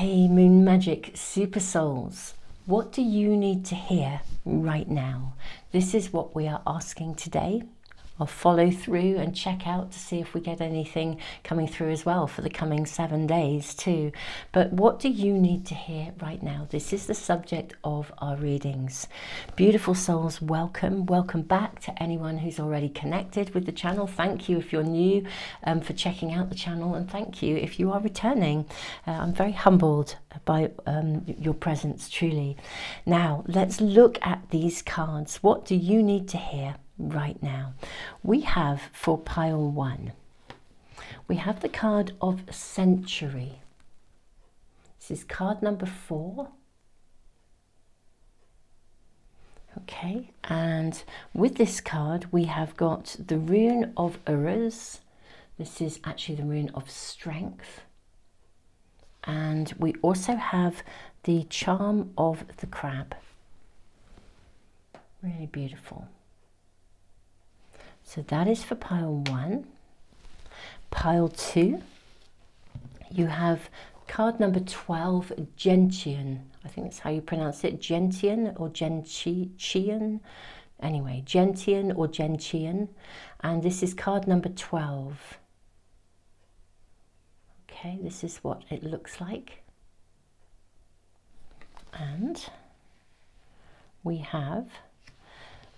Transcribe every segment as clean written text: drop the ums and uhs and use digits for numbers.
Hey Moon Magic Super Souls, what do you need to hear right now? This is what we are asking today. I'll follow through and check out to see if we get anything coming through as well for the coming 7 days too. But what do you need to hear right now? This is the subject of our readings. Beautiful souls, welcome. Welcome back to anyone who's already connected with the channel. Thank you if you're new for checking out the channel, and thank you if you are returning. I'm very humbled by your presence, truly. Now, let's look at these cards. What do you need to hear right now? We have for pile 1, we have the card of Century. This is card number 4. Okay, and with this card we have got the rune of Aries. This is actually the rune of strength, and we also have the charm of the crab. Really beautiful. So that is for pile 1. Pile 2, you have card number 12, Gentian. I think that's how you pronounce it, Gentian or Gentian. Anyway, Gentian or Gentian. And this is card number 12. Okay, this is what it looks like. And we have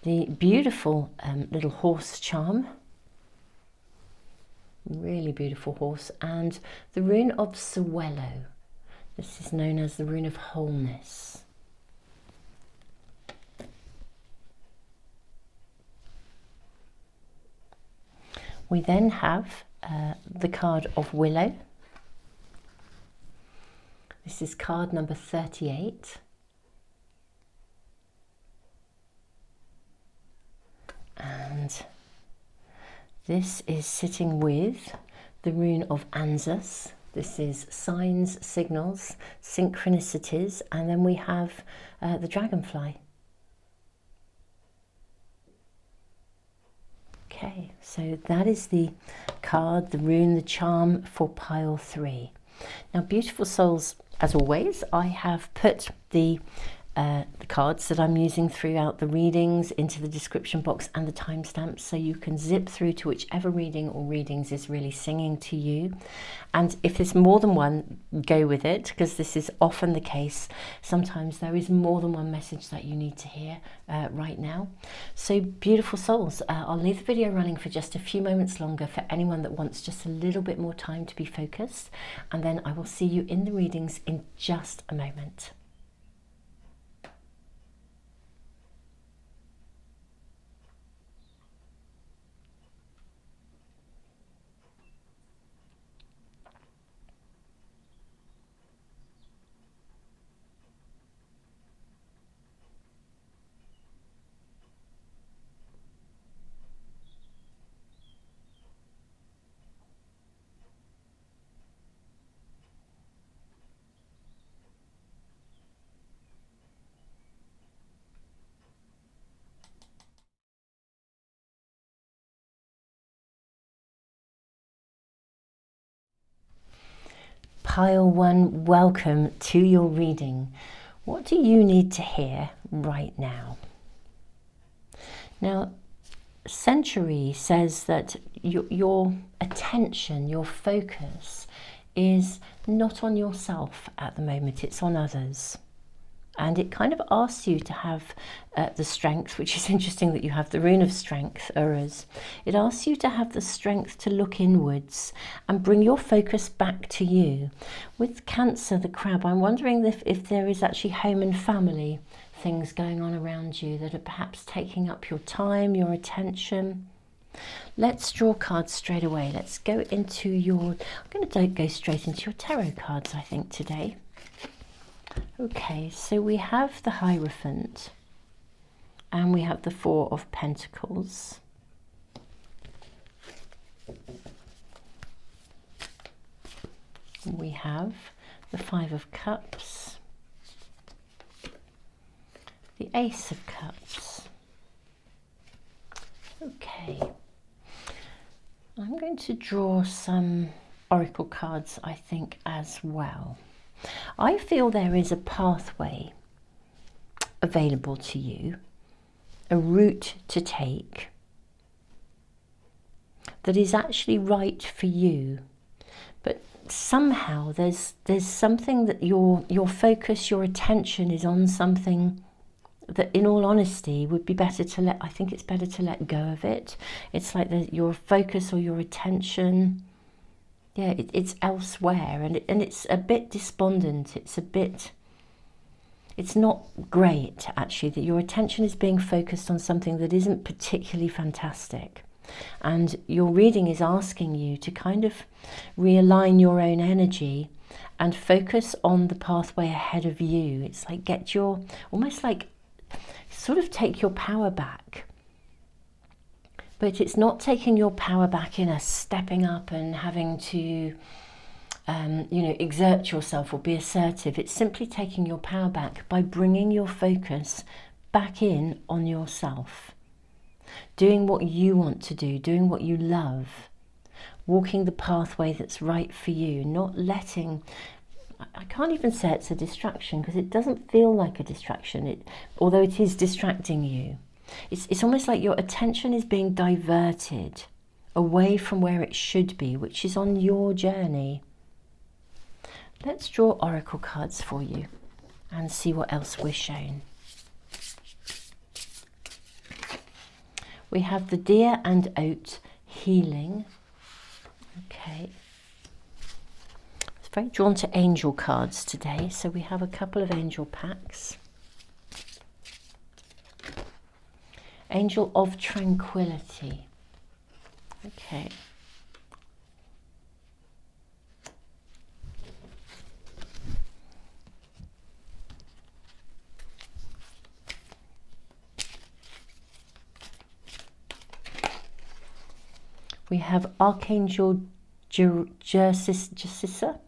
the beautiful little horse charm, really beautiful horse, and the rune of Suelo. This is known as the rune of wholeness. We then have the card of Willow. This is card number 38. And this is sitting with the rune of Anzus. This is signs, signals, synchronicities, and then we have the dragonfly. Okay, so that is the card, the rune, the charm for pile 3. Now, beautiful souls, as always, I have put the cards that I'm using throughout the readings into the description box and the timestamps, so you can zip through to whichever reading or readings is really singing to you. And if there's more than one, go with it, because this is often the case. Sometimes there is more than one message that you need to hear right now. So beautiful souls, I'll leave the video running for just a few moments longer for anyone that wants just a little bit more time to be focused, and then I will see you in the readings in just a moment. Pile 1, welcome to your reading. What do you need to hear right now? Now, Century says that your attention, your focus is not on yourself at the moment, it's on others. And it kind of asks you to have the strength, which is interesting that you have the rune of strength, Uruz. It asks you to have the strength to look inwards and bring your focus back to you. With Cancer, the crab, I'm wondering if there is actually home and family things going on around you that are perhaps taking up your time, your attention. Let's draw cards straight away. Let's go into your, I'm going to go straight into your tarot cards, I think, today. Okay, so we have the Hierophant and we have the Four of Pentacles. We have the Five of Cups, the Ace of Cups. Okay, I'm going to draw some oracle cards, I think, as well. I feel there is a pathway available to you, a route to take that is actually right for you. But somehow there's something that your focus, your attention is on something that, in all honesty, would be better to I think it's better to let go of it. It's like your focus or your attention, yeah, it's elsewhere, and it's a bit despondent. It's not great, actually, that your attention is being focused on something that isn't particularly fantastic. And your reading is asking you to kind of realign your own energy and focus on the pathway ahead of you. It's like almost like sort of take your power back. But it's not taking your power back in a stepping up and having to exert yourself or be assertive. It's simply taking your power back by bringing your focus back in on yourself. Doing what you want to do, doing what you love, walking the pathway that's right for you, not letting, I can't even say it's a distraction because it doesn't feel like a distraction, although it is distracting you. It's almost like your attention is being diverted away from where it should be, which is on your journey. Let's draw oracle cards for you and see what else we're shown. We have the deer and oat healing. Okay. It's very drawn to angel cards today, so we have a couple of angel packs. Angel of Tranquility. Okay. We have Archangel Jasissa.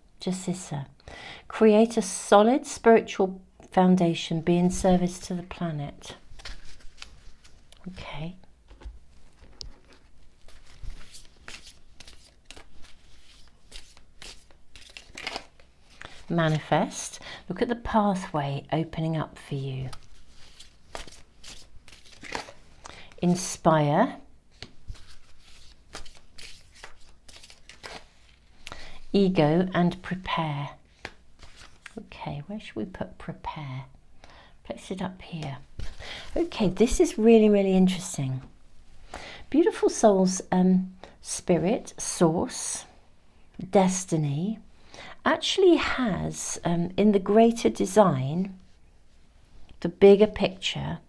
Create a solid spiritual foundation, be in service to the planet. Okay. Manifest. Look at the pathway opening up for you. Inspire. Ego and prepare. Okay, where should we put prepare? Place it up here. Okay, this is really, really interesting. Beautiful souls, spirit, source, destiny, actually has, in the greater design, the bigger picture,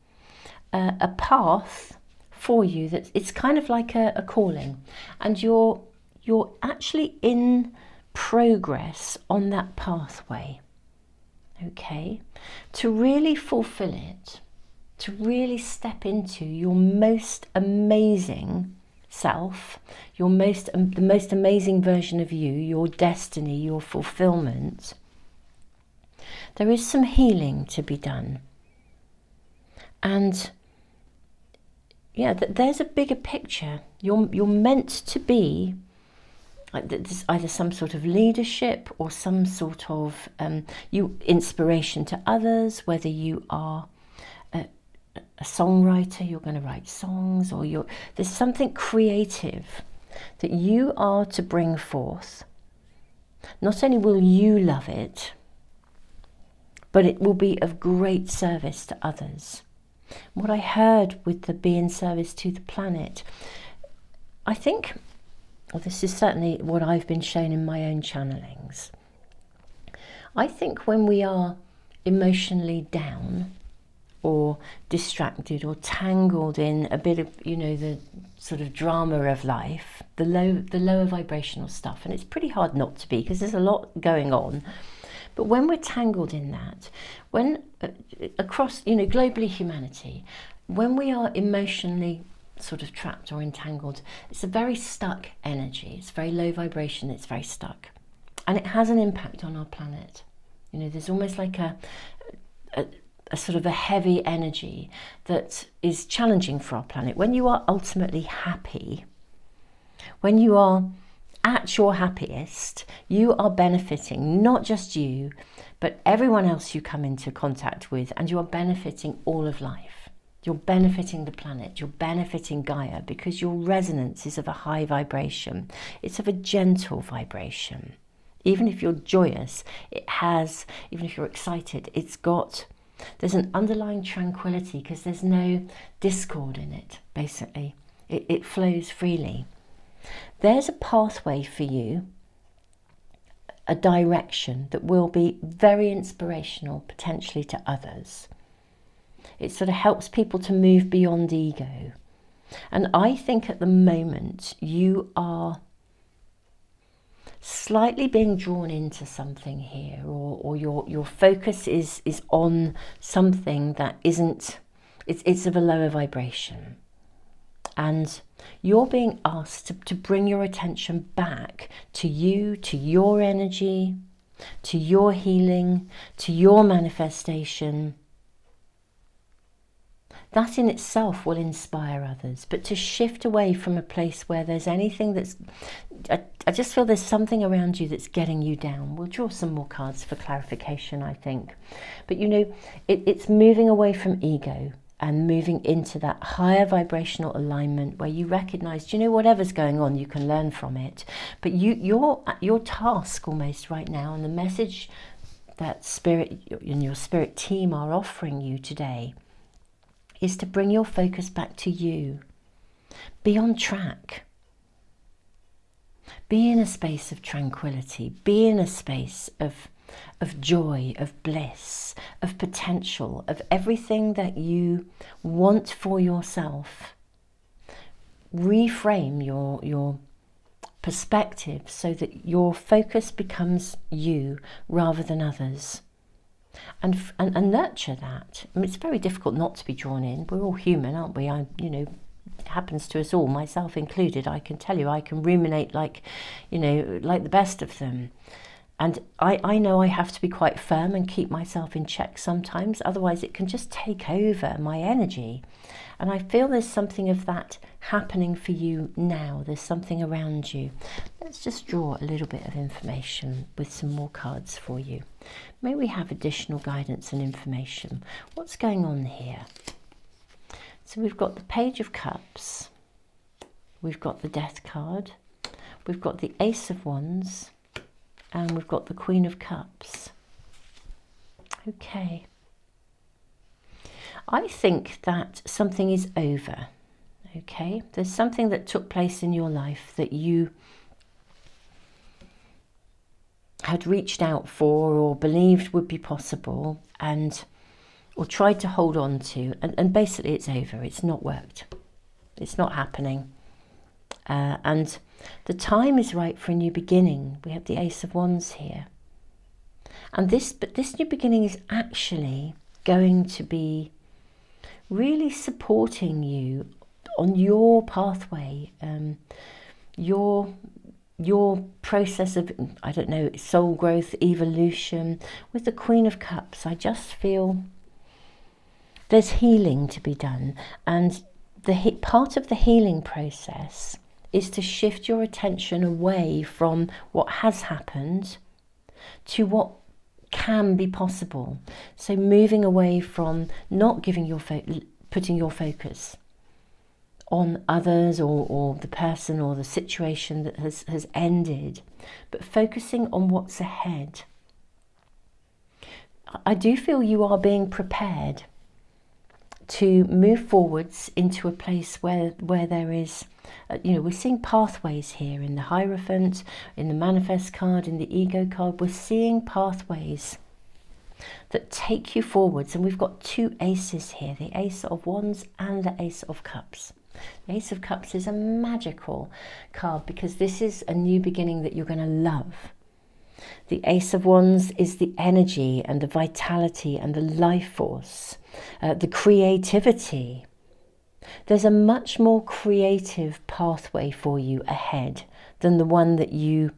a path for you that it's kind of like a calling, and you're actually in progress on that pathway, okay, to really fulfill it, to really step into your most amazing self, the most amazing version of you, your destiny, your fulfillment. There is some healing to be done, and yeah, there's a bigger picture. You're meant to be. There's either some sort of leadership or some sort of inspiration to others, whether you are a songwriter, you're going to write songs, or there's something creative that you are to bring forth. Not only will you love it, but it will be of great service to others. What I heard with the be in service to the planet, I think, well, this is certainly what I've been shown in my own channelings. I think when we are emotionally down or distracted or tangled in a bit of, the sort of drama of life, the lower vibrational stuff, and it's pretty hard not to be because there's a lot going on. But when we're tangled in that, when across, globally humanity, when we are emotionally sort of trapped or entangled, it's a very stuck energy. It's very low vibration. It's very stuck, and it has an impact on our planet. There's almost like a sort of a heavy energy that is challenging for our planet. When you are ultimately happy, when you are at your happiest, you are benefiting not just you, but everyone else you come into contact with, and you are benefiting all of life. You're benefiting the planet, you're benefiting Gaia, because your resonance is of a high vibration. It's of a gentle vibration. Even if you're joyous, even if you're excited, there's an underlying tranquility because there's no discord in it, basically. It flows freely. There's a pathway for you, a direction that will be very inspirational potentially to others. It sort of helps people to move beyond ego. And I think at the moment you are slightly being drawn into something here, or your focus is on something that it's of a lower vibration. And you're being asked to bring your attention back to you, to your energy, to your healing, to your manifestation. That in itself will inspire others, but to shift away from a place where there's anything I just feel there's something around you that's getting you down. We'll draw some more cards for clarification, I think. But it's moving away from ego and moving into that higher vibrational alignment where you recognize, whatever's going on, you can learn from it. But your task almost right now, and the message that Spirit and your Spirit team are offering you today, is to bring your focus back to you. Be on track. Be in a space of tranquility. Be in a space of joy, of bliss, of potential, of everything that you want for yourself. Reframe your perspective so that your focus becomes you rather than others. And nurture that. I mean, it's very difficult not to be drawn in. We're all human, aren't we? It happens to us all, myself included. I can tell you, I can ruminate like the best of them. And I know I have to be quite firm and keep myself in check sometimes. Otherwise, it can just take over my energy. And I feel there's something of that happening for you now. There's something around you. Let's just draw a little bit of information with some more cards for you. May we have additional guidance and information. What's going on here? So we've got the Page of Cups. We've got the Death card. We've got the Ace of Wands. And we've got the Queen of Cups. Okay. I think that something is over, okay? There's something that took place in your life that you had reached out for or believed would be possible or tried to hold on to, and basically it's over. It's not worked. It's not happening. And the time is right for a new beginning. We have the Ace of Wands here. But this new beginning is actually going to be really supporting you on your pathway, your process of, soul growth, evolution. With the Queen of Cups, I just feel there's healing to be done. And part of the healing process is to shift your attention away from what has happened to what can be possible. So moving away from not putting your focus on others or the person or the situation that has ended, but focusing on what's ahead. I do feel you are being prepared to move forwards into a place where there is, we're seeing pathways here in the Hierophant, in the Manifest card, in the Ego card. We're seeing pathways that take you forwards. And we've got two aces here, the Ace of Wands and the Ace of Cups. The Ace of Cups is a magical card because this is a new beginning that you're going to love. The Ace of Wands is the energy and the vitality and the life force, the creativity. There's a much more creative pathway for you ahead than the one that you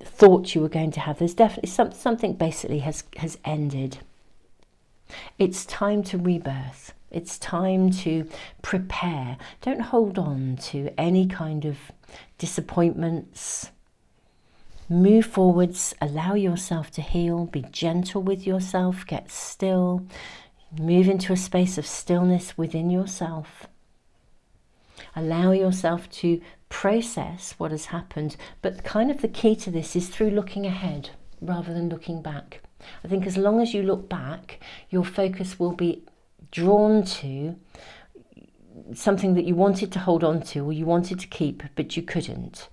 thought you were going to have. There's definitely something basically has ended. It's time to rebirth. It's time to prepare. Don't hold on to any kind of disappointments. Move forwards, allow yourself to heal, be gentle with yourself, get still, move into a space of stillness within yourself. Allow yourself to process what has happened, but kind of the key to this is through looking ahead rather than looking back. I think as long as you look back, your focus will be drawn to something that you wanted to hold on to or you wanted to keep, but you couldn't.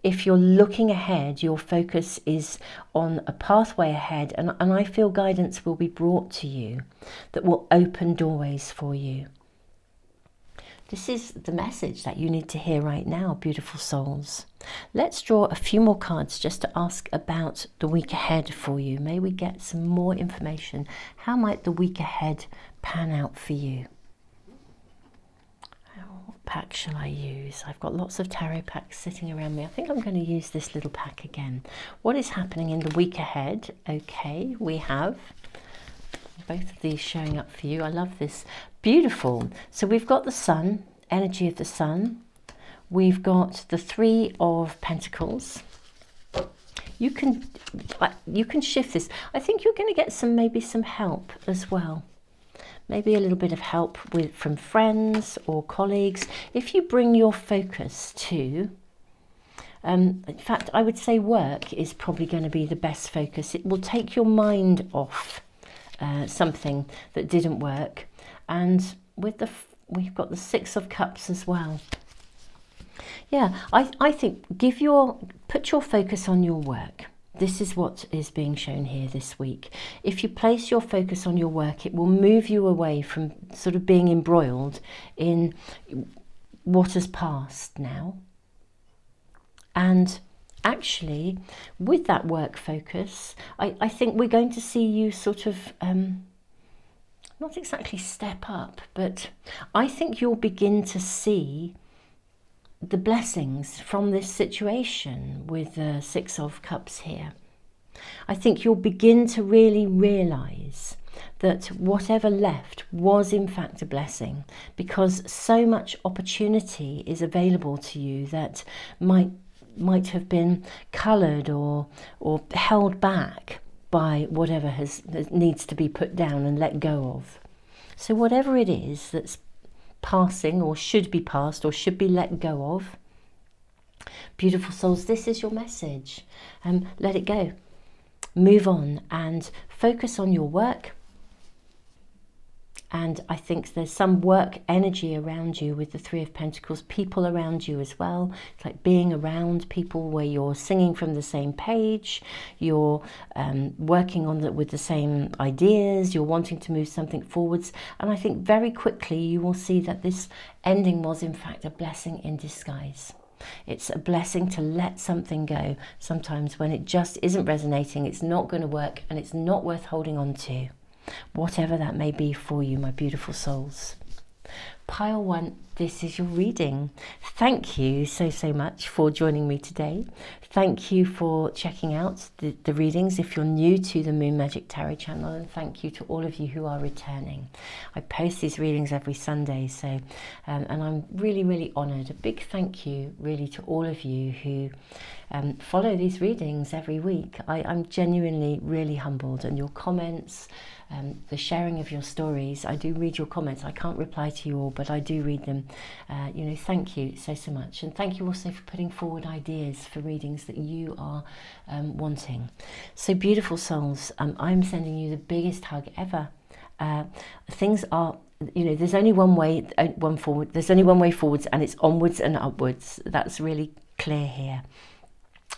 If you're looking ahead, your focus is on a pathway ahead, and I feel guidance will be brought to you that will open doorways for you. This is the message that you need to hear right now, beautiful souls. Let's draw a few more cards just to ask about the week ahead for you. May we get some more information. How might the week ahead pan out for you? What pack shall I use? I've got lots of tarot packs sitting around me. I think I'm going to use this little pack again. What is happening in the week ahead? Okay, we have both of these showing up for you. I love this. Beautiful. So we've got the sun, energy of the sun. We've got the Three of Pentacles. You can shift this. I think you're going to get maybe some help as well. Maybe a little bit of help from friends or colleagues. If you bring your focus to, in fact, I would say work is probably going to be the best focus. It will take your mind off something that didn't work. And with we've got the Six of Cups as well. Yeah, I think put your focus on your work. This is what is being shown here this week. If you place your focus on your work, it will move you away from sort of being embroiled in what has passed now. And actually, with that work focus, I think we're going to see you sort of, not exactly step up, but I think you'll begin to see the blessings from this situation with the Six of Cups here. I think you'll begin to really realise that whatever left was in fact a blessing, because so much opportunity is available to you that might have been coloured or held back by whatever needs to be put down and let go of. So whatever it is that's passing or should be passed or should be let go of, beautiful souls, this is your message. Let it go. Move on and focus on your work. And I think there's some work energy around you with the Three of Pentacles, people around you as well. It's like being around people where you're singing from the same page, you're working on with the same ideas, you're wanting to move something forwards. And I think very quickly you will see that this ending was in fact a blessing in disguise. It's a blessing to let something go. Sometimes when it just isn't resonating, it's not going to work and it's not worth holding on to. Whatever that may be for you, my beautiful souls. Pile 1, this is your reading. Thank you so much for joining me today. Thank you for checking out the readings if you're new to the Moon Magic Tarot channel, and thank you to all of you who are returning. I post these readings every Sunday, so and I'm really honoured. A big thank you really to all of you who follow these readings every week. I'm genuinely really humbled, and your comments, the sharing of your stories. I do read your comments. I can't reply to you all, but I do read them. Thank you so much, and thank you also for putting forward ideas for readings that you are wanting. So beautiful souls, I'm sending you the biggest hug ever. Things are, there's only one way forward. There's only one way forwards, and it's onwards and upwards. That's really clear here.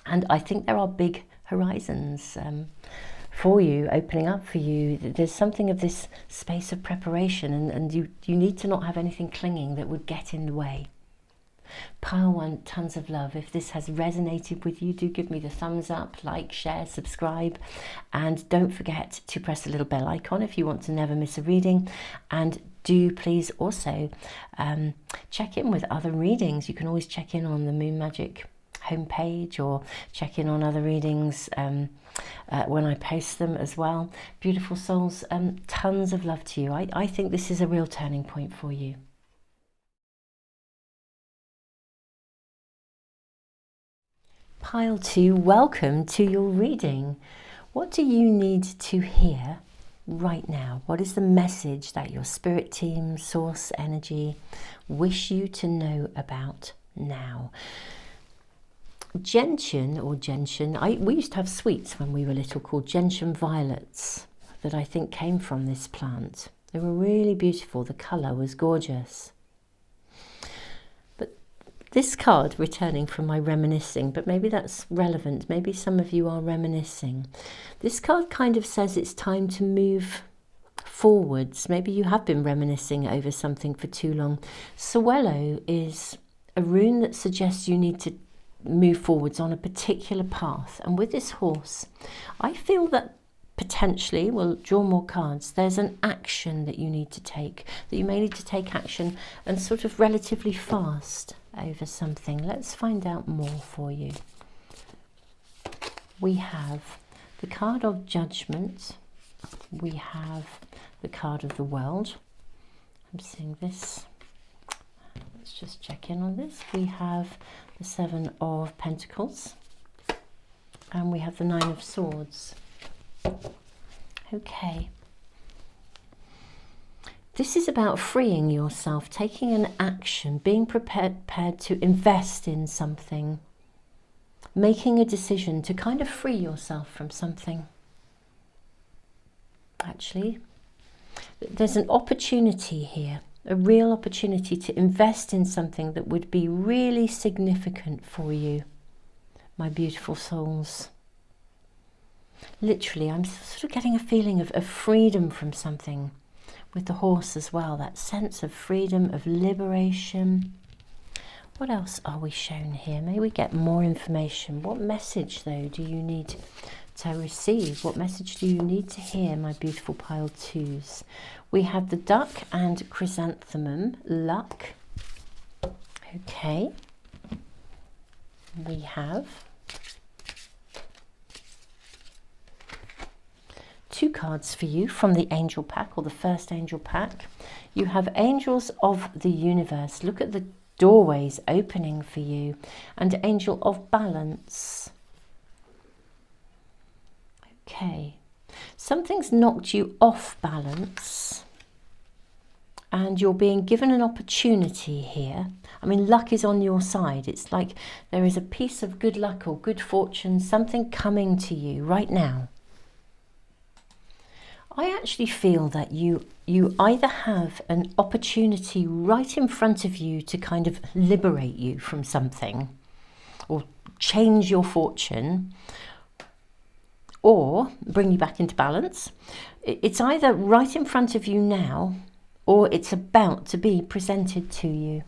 And I think there are big horizons for you, opening up for you. There's something of this space of preparation, and you need to not have anything clinging that would get in the way. Pile 1, tons of love. If this has resonated with you, do give me the thumbs up, like, share, subscribe, and don't forget to press the little bell icon if you want to never miss a reading. And do please also check in with other readings. You can always check in on the Moon Magic homepage or check in on other readings when I post them as well. Beautiful souls, tons of love to you. I think this is a real turning point for you. Pile 2, welcome to your reading. What do you need to hear right now? What is the message that your spirit team, source energy, wish you to know about now? Gentian, we used to have sweets when we were little called gentian violets that I think came from this plant. They were really beautiful. The colour was gorgeous. But this card, returning from my reminiscing, but maybe that's relevant. Maybe some of you are reminiscing. This card kind of says it's time to move forwards. Maybe you have been reminiscing over something for too long. Swallow is a rune that suggests you need to move forwards on a particular path. And with this horse, I feel that potentially, we'll draw more cards, there's an action that you need to take, that you may need to take action and sort of relatively fast over something. Let's find out more for you. We have the card of Judgment. We have the card of the World. I'm seeing this. Let's just check in on this. We have the Seven of Pentacles. And we have the Nine of Swords. Okay. This is about freeing yourself, taking an action, being prepared to invest in something, making a decision to kind of free yourself from something. Actually, there's an opportunity here, a real opportunity to invest in something that would be really significant for you, my beautiful souls. Literally, I'm sort of getting a feeling of freedom from something with the horse as well, that sense of freedom, of liberation. What else are we shown here? May we get more information? What message, though, do you need to receive? What message do you need to hear, my beautiful pile 2s? We have the Duck and Chrysanthemum, luck. Okay. We have 2 cards for you from the angel pack, or the first angel pack. You have Angels of the Universe. Look at the doorways opening for you. And Angel of Balance. Okay. Something's knocked you off balance, and you're being given an opportunity here. I mean, luck is on your side. It's like there is a piece of good luck or good fortune, something coming to you right now. I actually feel that you either have an opportunity right in front of you to kind of liberate you from something or change your fortune or bring you back into balance. It's either right in front of you now or it's about to be presented to you.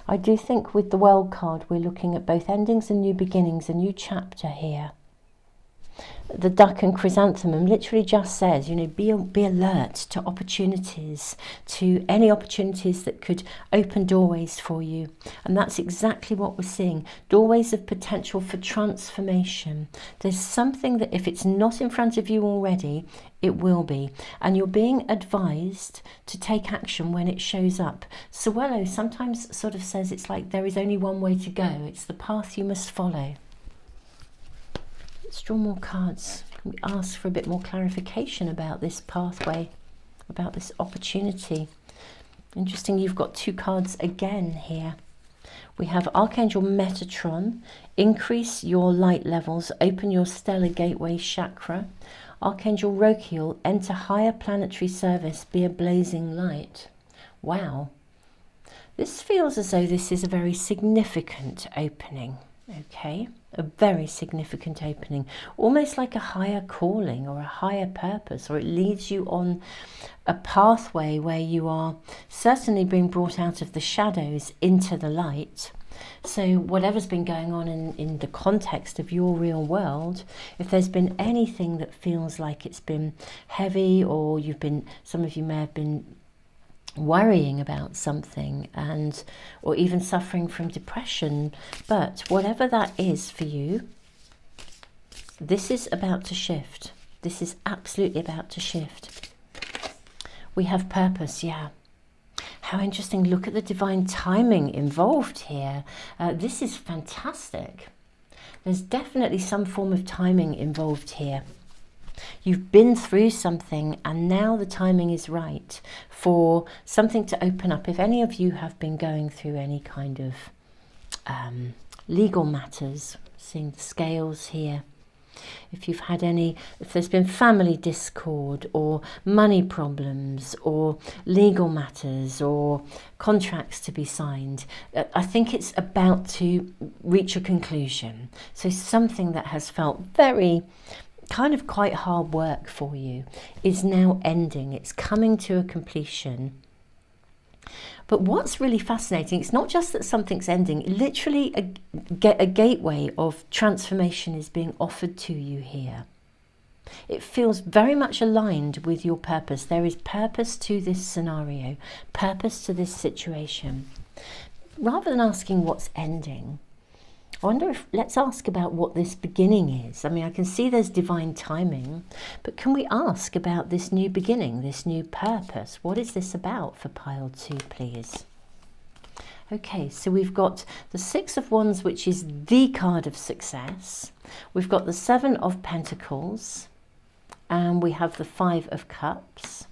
I do think with the World card, we're looking at both endings and new beginnings, a new chapter here. The Duck and Chrysanthemum literally just says, you know, be alert to opportunities, to any opportunities that could open doorways for you. And that's exactly what we're seeing. Doorways of potential for transformation. There's something that if it's not in front of you already, it will be. And you're being advised to take action when it shows up. Swallow sometimes sort of says it's like there is only one way to go. It's the path you must follow. Let's draw more cards. Can we ask for a bit more clarification about this pathway, about this opportunity? Interesting, you've got 2 cards again here. We have Archangel Metatron, increase your light levels, open your stellar gateway chakra. Archangel Rokiel, enter higher planetary service, be a blazing light. Wow. This feels as though this is a very significant opening. Okay, a very significant opening, almost like a higher calling or a higher purpose, or it leads you on a pathway where you are certainly being brought out of the shadows into the light. So whatever's been going on in the context of your real world, if there's been anything that feels like it's been heavy, or some of you may have been worrying about something, or even suffering from depression, but whatever that is for you, This is about to shift. This is absolutely about to shift. We have purpose, yeah. How interesting. Look at the divine timing involved here. This is fantastic. There's definitely some form of timing involved here. You've been through something and now the timing is right for something to open up. If any of you have been going through any kind of legal matters, seeing the scales here, if you've had if there's been family discord or money problems or legal matters or contracts to be signed, I think it's about to reach a conclusion. So something that has felt very kind of quite hard work for you is now ending. It's coming to a completion. But what's really fascinating, it's not just that something's ending, literally a gateway of transformation is being offered to you here. It feels very much aligned with your purpose. There is purpose to this scenario, purpose to this situation. Rather than asking what's ending, I wonder if, let's ask about what this beginning is. I mean, I can see there's divine timing, but can we ask about this new beginning, this new purpose? What is this about for pile 2, please? Okay, so we've got the 6 of Wands, which is the card of success. We've got the 7 of Pentacles, and we have the 5 of Cups.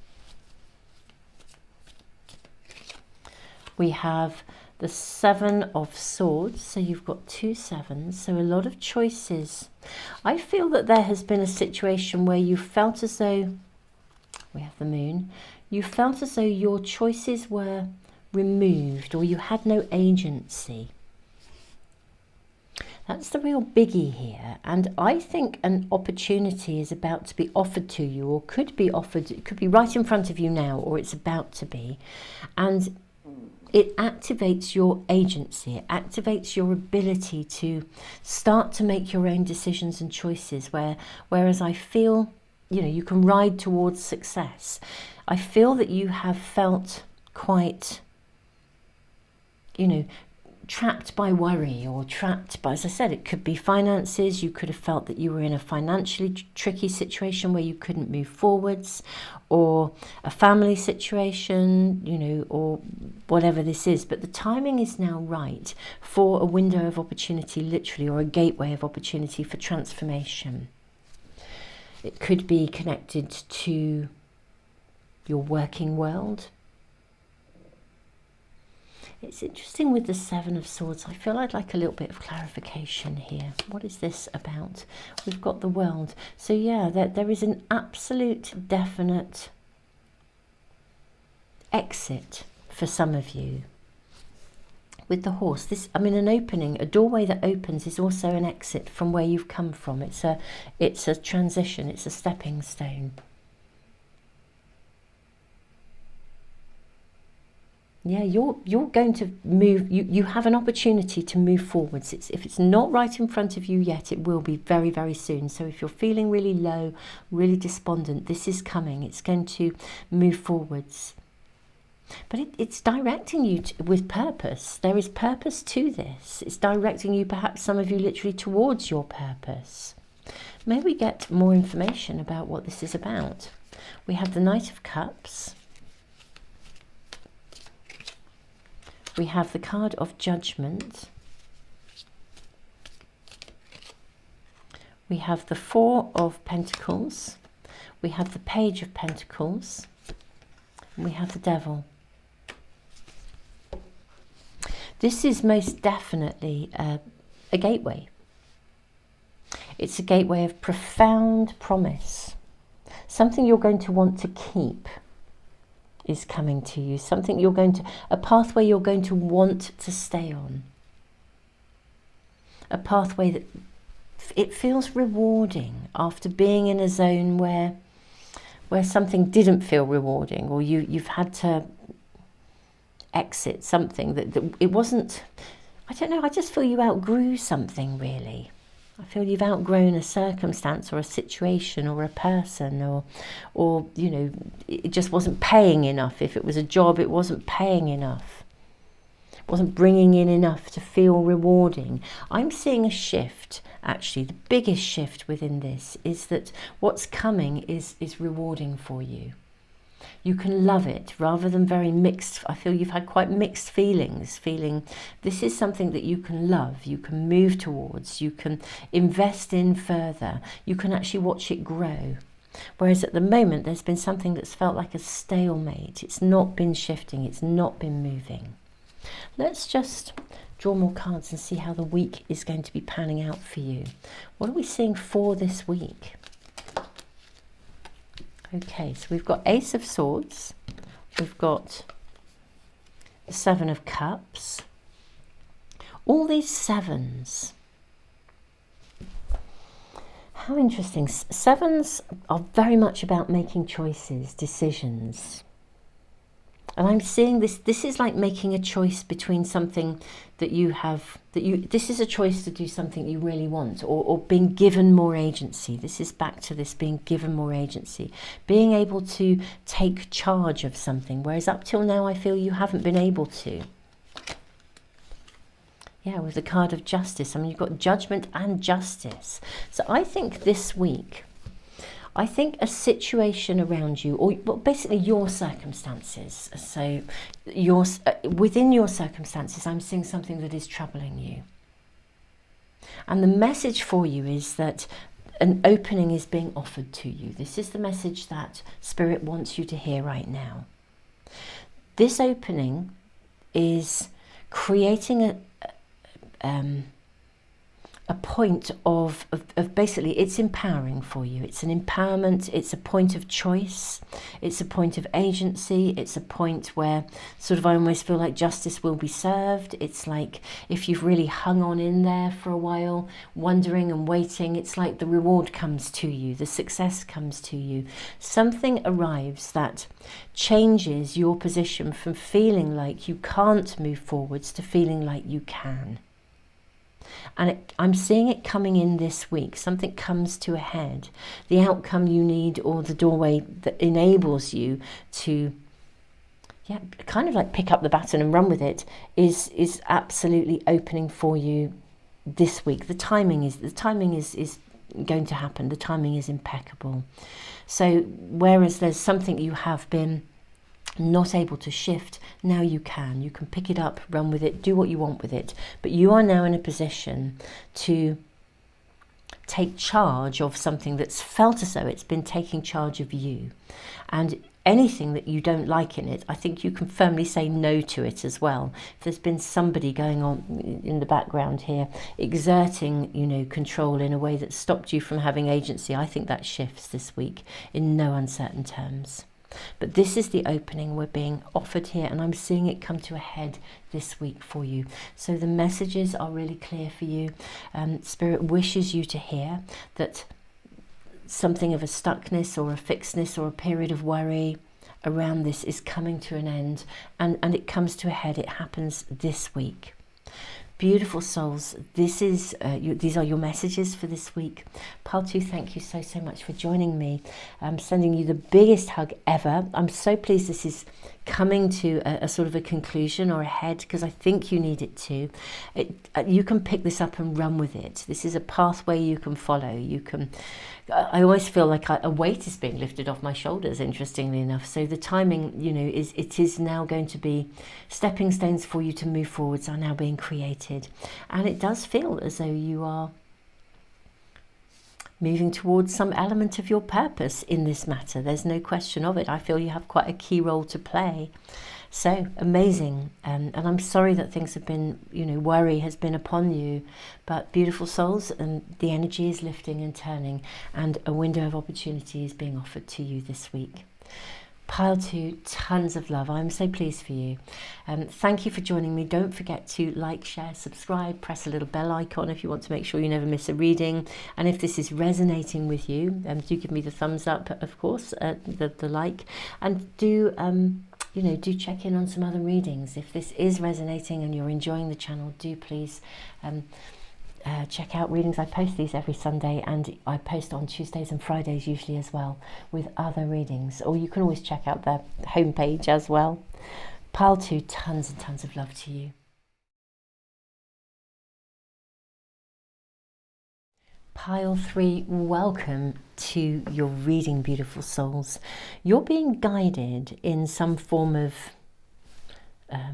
We have the 7 of Swords, so you've got 2 7s, so a lot of choices. I feel that there has been a situation where you felt as though, we have the Moon, you felt as though your choices were removed or you had no agency. That's the real biggie here, and I think an opportunity is about to be offered to you, or could be offered, it could be right in front of you now, or it's about to be, and it activates your agency, it activates your ability to start to make your own decisions and choices, whereas I feel, you know, you can ride towards success. I feel that you have felt quite, you know, trapped by worry, or trapped by, as I said, it could be finances. You could have felt that you were in a financially tricky situation where you couldn't move forwards, or a family situation, you know, or whatever this is. But the timing is now right for a window of opportunity, literally, or a gateway of opportunity for transformation. It could be connected to your working world. It's interesting with the 7 of Swords. I feel I'd like a little bit of clarification here. What is this about? We've got the World. So yeah, there is an absolute definite exit for some of you. With the Horse, this, I mean, an opening, a doorway that opens is also an exit from where you've come from. It's a transition, it's a stepping stone. Yeah, you're going to move, you have an opportunity to move forwards. If it's not right in front of you yet, it will be very, very soon. So if you're feeling really low, really despondent, this is coming. It's going to move forwards. But it's directing you with purpose. There is purpose to this. It's directing you, perhaps some of you, literally towards your purpose. May we get more information about what this is about? We have the Knight of Cups. We have the card of Judgment. We have the 4 of Pentacles. We have the Page of Pentacles. And we have the Devil. This is most definitely a gateway. It's a gateway of profound promise. Something you're going to want to keep is coming to you. Something you're going to, a pathway you're going to want to stay on. A pathway that it feels rewarding after being in a zone where something didn't feel rewarding, or you've had to exit something that it wasn't, I don't know, I just feel you outgrew something, really. I feel you've outgrown a circumstance or a situation or a person, or you know, it just wasn't paying enough. If it was a job, it wasn't paying enough. It wasn't bringing in enough to feel rewarding. I'm seeing a shift, actually, the biggest shift within this is that what's coming is rewarding for you. You can love it rather than very mixed. I feel you've had quite mixed feelings, feeling this is something that you can love, you can move towards, you can invest in further, you can actually watch it grow. Whereas at the moment, there's been something that's felt like a stalemate. It's not been shifting, it's not been moving. Let's just draw more cards and see how the week is going to be panning out for you. What are we seeing for this week? Okay, so we've got Ace of Swords, we've got the Seven of Cups, all these sevens. How interesting. Sevens are very much about making choices, decisions. And I'm seeing this is like making a choice between something that you have, this is a choice to do something you really want, or being given more agency. This is back to this being given more agency, being able to take charge of something, whereas up till now I feel you haven't been able to. Yeah, with the card of Justice. I mean, you've got Judgment and Justice. So I think this week, I think a situation around you, or basically your circumstances. So within your circumstances, I'm seeing something that is troubling you. And the message for you is that an opening is being offered to you. This is the message that Spirit wants you to hear right now. This opening is creating a point of basically, it's empowering for you. It's an empowerment, it's a point of choice, it's a point of agency, it's a point where sort of I almost feel like justice will be served. It's like if you've really hung on in there for a while, wondering and waiting, it's like the reward comes to you, the success comes to you. Something arrives that changes your position from feeling like you can't move forwards to feeling like you can. And I'm seeing it coming in this week. Something comes to a head. The outcome you need, or the doorway that enables you to, yeah, kind of like pick up the baton and run with it, is absolutely opening for you this week. The timing is going to happen. The timing is impeccable. So whereas there's something you have been not able to shift, now you can pick it up, run with it, do what you want with it, but you are now in a position to take charge of something that's felt as though it's been taking charge of you. And anything that you don't like in it, I think you can firmly say no to it as well. If there's been somebody going on in the background here exerting, control in a way that stopped you from having agency, I think that shifts this week in no uncertain terms. But this is the opening we're being offered here, and I'm seeing it come to a head this week for you. So the messages are really clear for you. Spirit wishes you to hear that something of a stuckness or a fixedness or a period of worry around this is coming to an end, and it comes to a head. It happens this week. Beautiful souls, these are your messages for this week. Pile 2, thank you so much for joining me. I'm sending you the biggest hug ever. I'm so pleased this is coming to a sort of a conclusion or a head, because I think you need it to. You can pick this up and run with it. This is a pathway you can follow. I always feel like a weight is being lifted off my shoulders, interestingly enough. So the timing, it is now going to be stepping stones for you to move forwards are now being created. And it does feel as though you are moving towards some element of your purpose in this matter. There's no question of it. I feel you have quite a key role to play. So amazing. And I'm sorry that things have been, worry has been upon you, but beautiful souls, and the energy is lifting and turning, and a window of opportunity is being offered to you this week. Pile 2, tons of love. I'm so pleased for you. Thank you for joining me. Don't forget to like, share, subscribe, press a little bell icon if you want to make sure you never miss a reading. And if this is resonating with you, do give me the thumbs up, of course, the like, and do check in on some other readings. If this is resonating and you're enjoying the channel, do please check out readings. I post these every Sunday, and I post on Tuesdays and Fridays usually as well with other readings, or you can always check out their homepage as well. Pile 2, tons and tons of love to you. Pile 3, welcome to your reading, beautiful souls. You're being guided in some form of, I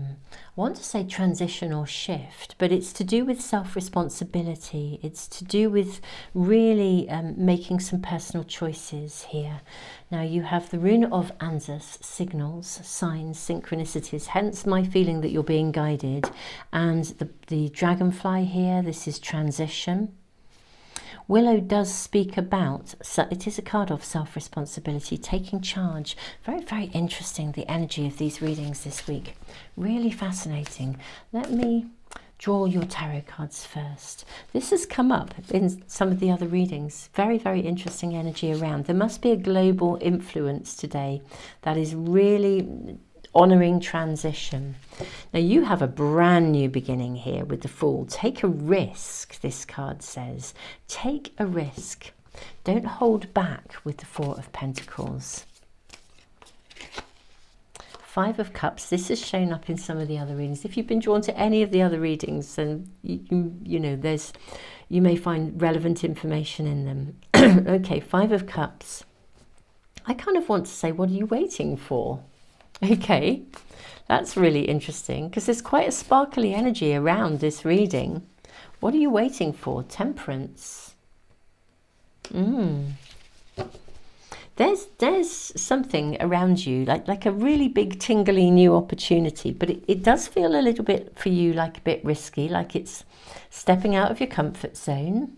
want to say transition or shift, but it's to do with self-responsibility. It's to do with really making some personal choices here. Now you have the rune of Anzus, signals, signs, synchronicities, hence my feeling that you're being guided. And the dragonfly here, this is transition. Willow does speak about, so it is a card of self-responsibility, taking charge. Very, very interesting, the energy of these readings this week. Really fascinating. Let me draw your tarot cards first. This has come up in some of the other readings. Very, very interesting energy around. There must be a global influence today that is really honouring transition. Now you have a brand new beginning here with the Fool. Take a risk, this card says. Take a risk. Don't hold back with the Four of Pentacles. Five of Cups. This has shown up in some of the other readings. If you've been drawn to any of the other readings, then you know you may find relevant information in them. Okay, Five of Cups. I kind of want to say, what are you waiting for? Okay, that's really interesting because there's quite a sparkly energy around this reading. What are you waiting for? Temperance. There's something around you, like a really big tingly new opportunity, but it does feel a little bit for you like a bit risky, like it's stepping out of your comfort zone.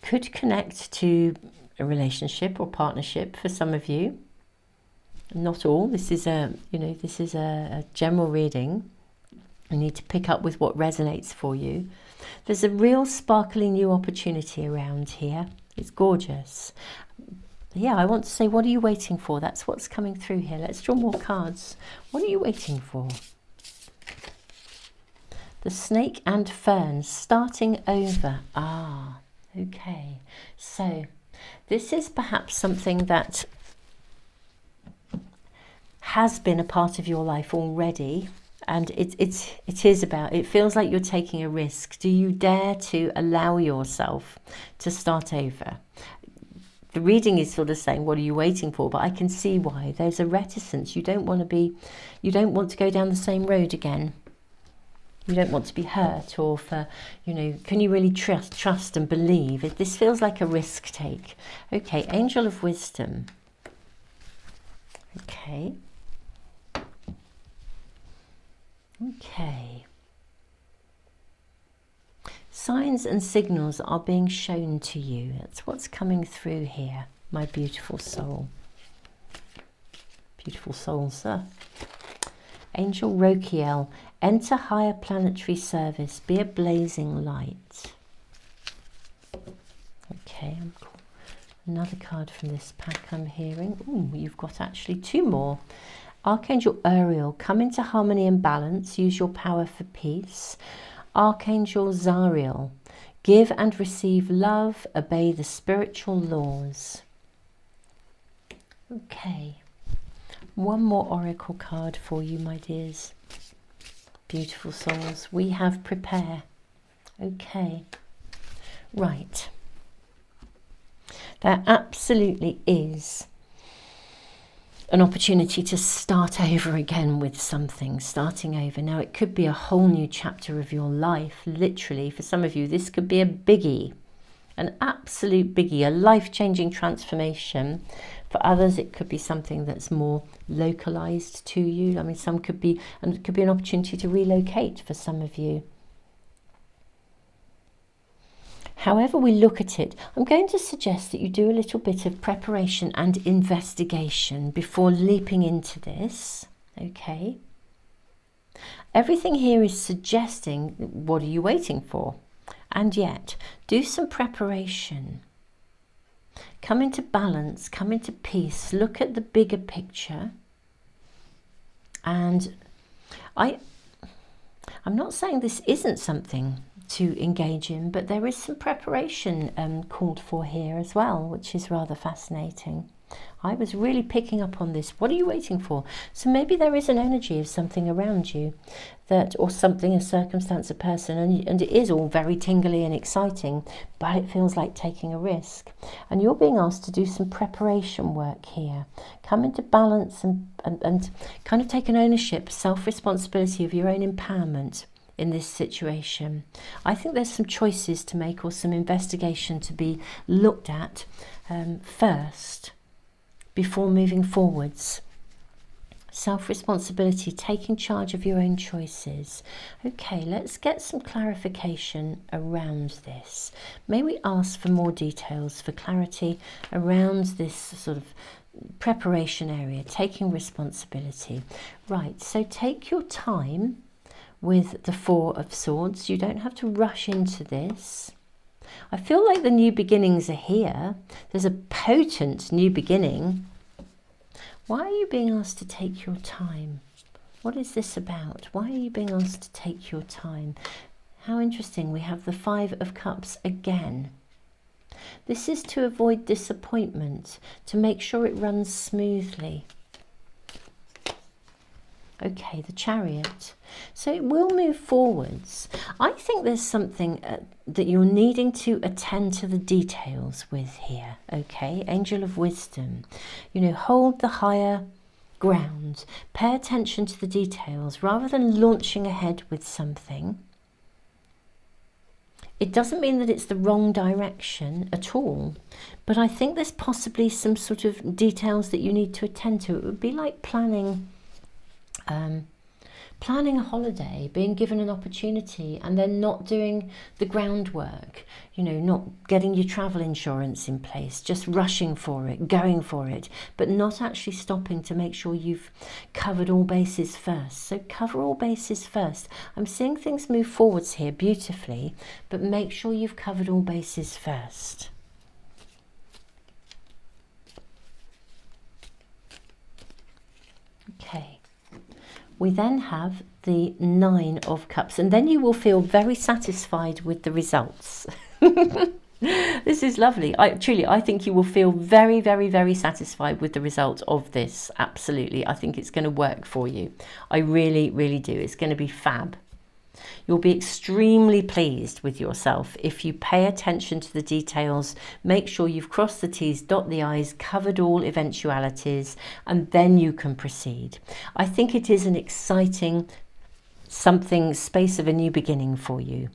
Could connect to a relationship or partnership for some of you. Not all. This is a general reading. You need to pick up with what resonates for you. There's a real sparkly new opportunity around here. It's gorgeous. Yeah, I want to say, what are you waiting for? That's what's coming through here. Let's draw more cards. What are you waiting for? The Snake and Ferns, starting over. Ah, okay. So this is perhaps something that has been a part of your life already, and it is about, it feels like you're taking a risk. Do you dare to allow yourself to start over? The reading is sort of saying, what are you waiting for? But I can see why. There's a reticence. You don't want to go down the same road again. You don't want to be hurt, or for, can you really trust and believe? This feels like a risk take. Okay, Angel of Wisdom. Okay. Okay. Signs and signals are being shown to you. That's what's coming through here, my beautiful soul. Beautiful soul, sir. Angel Rokiel, enter higher planetary service, be a blazing light. Okay, another card from this pack I'm hearing. Ooh, you've got actually two more. Archangel Uriel, come into harmony and balance, use your power for peace. Archangel Zariel, give and receive love, obey the spiritual laws. Okay, one more oracle card for you, my dears. Beautiful souls, we have prepare. Okay, right. There absolutely is an opportunity to start over again with something, starting over. Now, it could be a whole new chapter of your life, literally. For some of you, this could be a biggie, an absolute biggie, a life-changing transformation. For others, it could be something that's more localized to you. I mean, some could be, and it could be an opportunity to relocate for some of you. However we look at it, I'm going to suggest that you do a little bit of preparation and investigation before leaping into this, okay? Everything here is suggesting, what are you waiting for? And yet, do some preparation. Come into balance, come into peace, look at the bigger picture. And I'm not saying this isn't something to engage in, but there is some preparation called for here as well, which is rather fascinating. I was really picking up on this. What are you waiting for? So maybe there is an energy of something around you, that, or something, a circumstance, a person, and it is all very tingly and exciting, but it feels like taking a risk. And you're being asked to do some preparation work here. Come into balance and kind of take an ownership, self-responsibility of your own empowerment in this situation. I think there's some choices to make, or some investigation to be looked at first before moving forwards. Self-responsibility, taking charge of your own choices. Okay, let's get some clarification around this. May we ask for more details, for clarity around this sort of preparation area, taking responsibility. Right, so take your time with the Four of Swords. You don't have to rush into this. I feel like the new beginnings are here. There's a potent new beginning. Why are you being asked to take your time? What is this about? Why are you being asked to take your time? How interesting. We have the Five of Cups again. This is to avoid disappointment, to make sure it runs smoothly. Okay, the Chariot. So it will move forwards. I think there's something that you're needing to attend to the details with here. Okay, Angel of Wisdom. You know, hold the higher ground. Pay attention to the details rather than launching ahead with something. It doesn't mean that it's the wrong direction at all, but I think there's possibly some sort of details that you need to attend to. It would be like planning a holiday, being given an opportunity and then not doing the groundwork, you know, not getting your travel insurance in place, just rushing for it, going for it, but not actually stopping to make sure you've covered all bases first. So cover all bases first. I'm seeing things move forwards here beautifully, but make sure you've covered all bases first. Okay. We then have the Nine of Cups, and then you will feel very satisfied with the results. This is lovely. I think you will feel very, very, very satisfied with the result of this. Absolutely. I think it's going to work for you. I really, really do. It's going to be fab. You'll be extremely pleased with yourself if you pay attention to the details, make sure you've crossed the T's, dot the I's, covered all eventualities, and then you can proceed. I think it is an exciting space of a new beginning for you.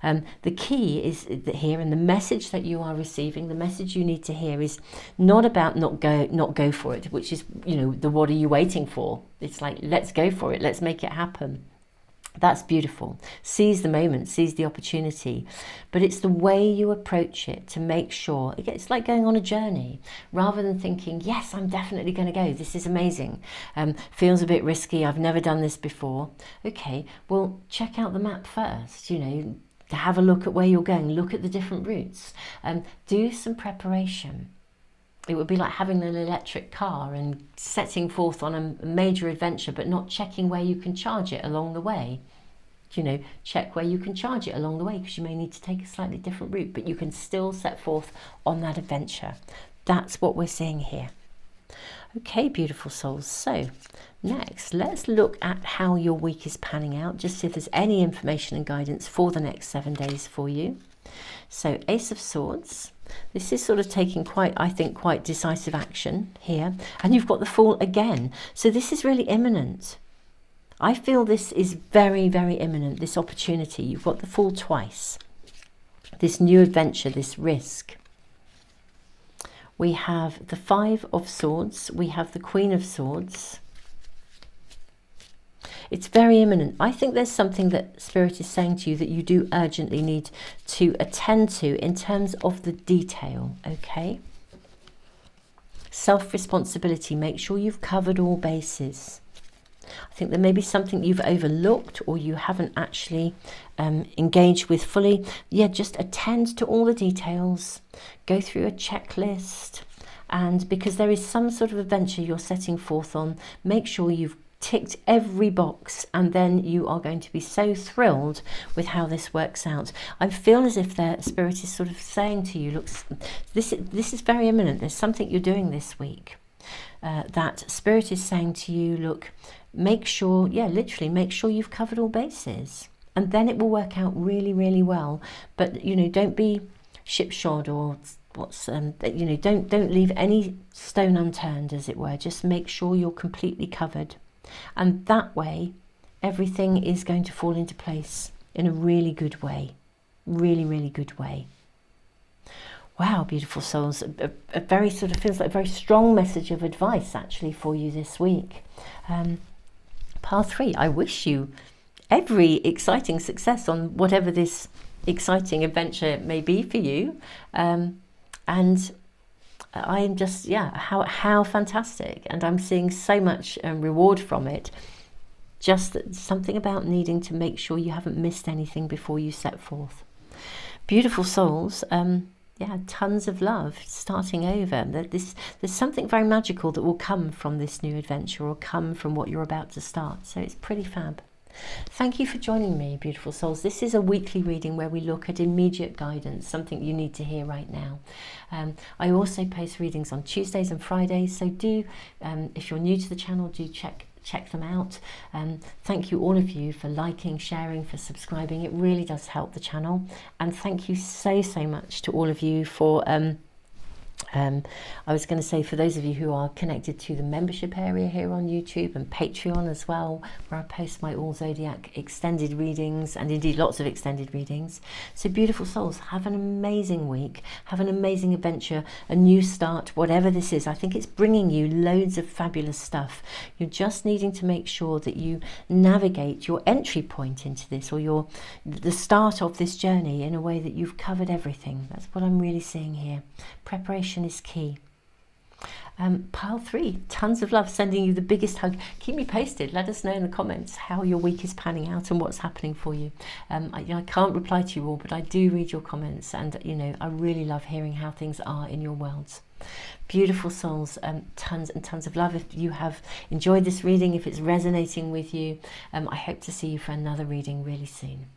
The key is that here, and the message that you are receiving, the message you need to hear is not about not go for it, which is, you know, the what are you waiting for? It's like, let's go for it, let's make it happen. That's beautiful. Seize the moment, seize the opportunity. But it's the way you approach it to make sure, it's like going on a journey, rather than thinking, yes, I'm definitely going to go, this is amazing, feels a bit risky, I've never done this before. Okay, well, check out the map first, you know, have a look at where you're going, look at the different routes, do some preparation. It would be like having an electric car and setting forth on a major adventure, but not checking where you can charge it along the way. You know, check where you can charge it along the way, because you may need to take a slightly different route, but you can still set forth on that adventure. That's what we're seeing here. Okay, beautiful souls. So next, let's look at how your week is panning out, just see if there's any information and guidance for the next 7 days for you. So Ace of Swords. This is sort of taking I think quite decisive action here. And you've got the Fool again. So this is really imminent. I feel this is very, very imminent, this opportunity. You've got the Fool twice. This new adventure, this risk. We have the Five of Swords. We have the Queen of Swords. It's very imminent. I think there's something that Spirit is saying to you that you do urgently need to attend to in terms of the detail, okay? Self-responsibility. Make sure you've covered all bases. I think there may be something you've overlooked or you haven't actually engaged with fully. Yeah, just attend to all the details. Go through a checklist. And because there is some sort of adventure you're setting forth on, make sure you've ticked every box, and then you are going to be so thrilled with how this works out. I feel as if their spirit is sort of saying to you, look, this is very imminent. There's something you're doing this week. That spirit is saying to you, look, make sure, literally make sure you've covered all bases, and then it will work out really, really well. But, you know, don't be shipshod, or you know, don't leave any stone unturned, as it were. Just make sure you're completely covered. And that way, everything is going to fall into place in a really good way. Really, really good way. Wow, beautiful souls. A very sort of feels like a very strong message of advice, actually, for you this week. Pile 3, I wish you every exciting success on whatever this exciting adventure may be for you. And I am just, how fantastic. And I'm seeing so much reward from it. Just something about needing to make sure you haven't missed anything before you set forth. Beautiful souls. Tons of love, starting over. There's something very magical that will come from this new adventure, or come from what you're about to start. So it's pretty fab. Thank you for joining me, beautiful souls. This is a weekly reading where we look at immediate guidance, something you need to hear right now. I also post readings on Tuesdays and Fridays, so do, if you're new to the channel, do check them out. Thank you, all of you, for liking, sharing, for subscribing. It really does help the channel. And thank you so much to all of you for I was going to say, for those of you who are connected to the membership area here on YouTube and Patreon as well, where I post my all zodiac extended readings, and indeed lots of extended readings. So beautiful souls, have an amazing week, have an amazing adventure, a new start, whatever this is. I think it's bringing you loads of fabulous stuff. You're just needing to make sure that you navigate your entry point into this, or the start of this journey, in a way that you've covered everything. That's what I'm really seeing here. Preparation is key. Pile 3, tons of love, sending you the biggest hug. Keep me posted. Let us know in the comments how your week is panning out and what's happening for you. I can't reply to you all, but I do read your comments, and you know, I really love hearing how things are in your worlds. Beautiful souls, tons and tons of love. If you have enjoyed this reading, if it's resonating with you, I hope to see you for another reading really soon.